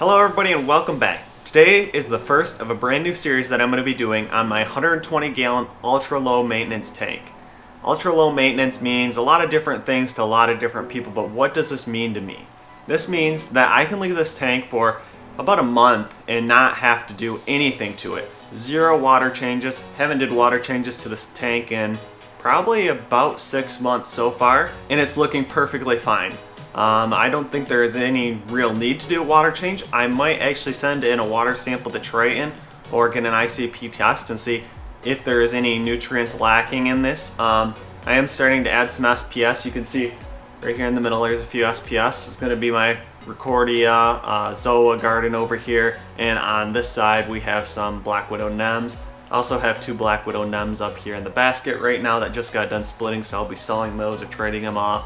Hello everybody and welcome back. Today is the first of a brand new series that I'm going to be doing on my 120 gallon ultra low maintenance tank. Ultra low maintenance means a lot of different things to a lot of different people, but what does this mean to me? This means that I can leave this tank for about a month and not have to do anything to it. Zero water changes. Haven't did water changes to this tank in probably about 6 months so far, and it's looking perfectly fine. I don't think there is any real need to do a water change. I might actually send in a water sample to Triton or get an ICP test and see if there is any nutrients lacking in this. I am starting to add some SPS. You can see right here in the middle there's a few SPS. It's going to be my Recordia, Zoa garden over here, and on this side we have some Black Widow Nems. I also have 2 Black Widow Nems up here in the basket right now that just got done splitting, so I'll be selling those or trading them off.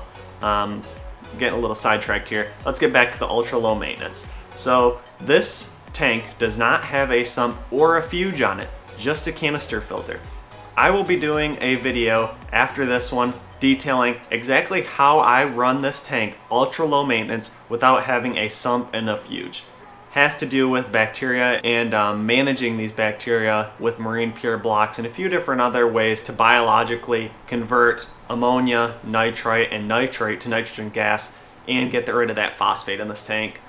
Getting a little sidetracked here. Let's get back to the ultra low maintenance. So this tank does not have a sump or a fuge on it, just a canister filter. I will be doing a video after this one detailing exactly how I run this tank ultra low maintenance without having a sump and a fuge. Has to do with bacteria and managing these bacteria with marine pure blocks and a few different other ways to biologically convert ammonia, nitrite, and nitrate to nitrogen gas and get rid of that phosphate in this tank.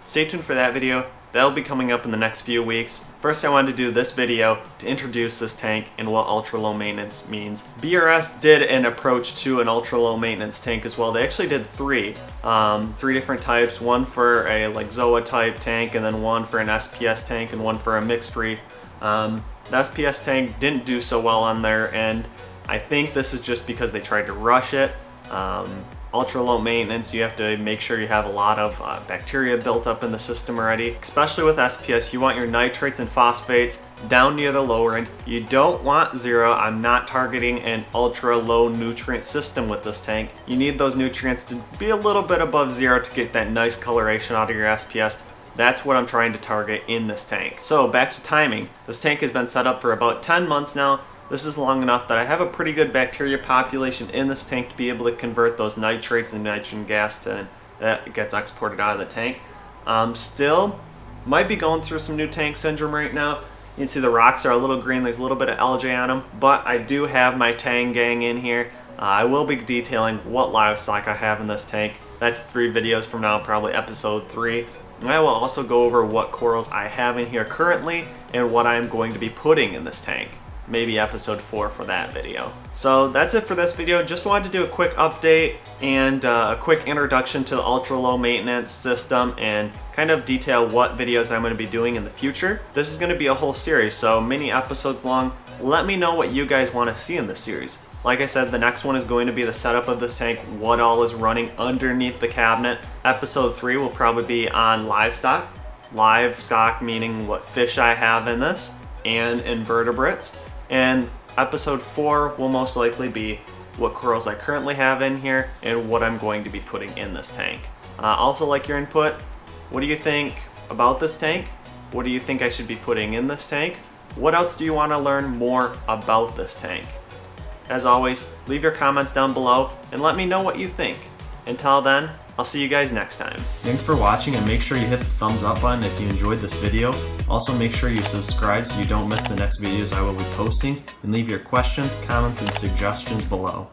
Stay tuned for that video. That'll be coming up in the next few weeks. First, I wanted to do this video to introduce this tank and what ultra low maintenance means. BRS did an approach to an ultra low maintenance tank as well. They actually did three different types, one for a like Zoa type tank, and then one for an SPS tank, and one for a mixed reef. The SPS tank didn't do so well on their end. I think this is just because they tried to rush it. Ultra low maintenance, you have to make sure you have a lot of bacteria built up in the system already. Especially with SPS, you want your nitrates and phosphates down near the lower end. You don't want zero. I'm not targeting an ultra low nutrient system with this tank. You need those nutrients to be a little bit above zero to get that nice coloration out of your SPS. That's what I'm trying to target in this tank. So back to timing. This tank has been set up for about 10 months now. This is long enough that I have a pretty good bacteria population in this tank to be able to convert those nitrates and nitrogen gas to that gets exported out of the tank. Still might be going through some new tank syndrome right now. You can see the rocks are a little green, there's a little bit of algae on them, but I do have my tang gang in here. I will be detailing what livestock I have in this tank. That's 3 videos from now, probably episode 3. And I will also go over what corals I have in here currently and what I'm going to be putting in this tank. Maybe episode 4 for that video. So that's it for this video. Just wanted to do a quick update and a quick introduction to the ultra low maintenance system and kind of detail what videos I'm going to be doing in the future. This is going to be a whole series, so many episodes long. Let me know what you guys want to see in this series. Like I said, the next one is going to be the setup of this tank, what all is running underneath the cabinet. Episode 3 will probably be on livestock. Livestock meaning what fish I have in this and invertebrates. And episode 4 will most likely be what corals I currently have in here and what I'm going to be putting in this tank. Also like your input. What do you think about this tank? What do you think I should be putting in this tank? What else do you want to learn more about this tank? As always, leave your comments down below and let me know what you think. Until then, I'll see you guys next time. Thanks for watching, and make sure you hit the thumbs up button if you enjoyed this video. Also make sure you subscribe so you don't miss the next videos I will be posting, and leave your questions, comments, and suggestions below.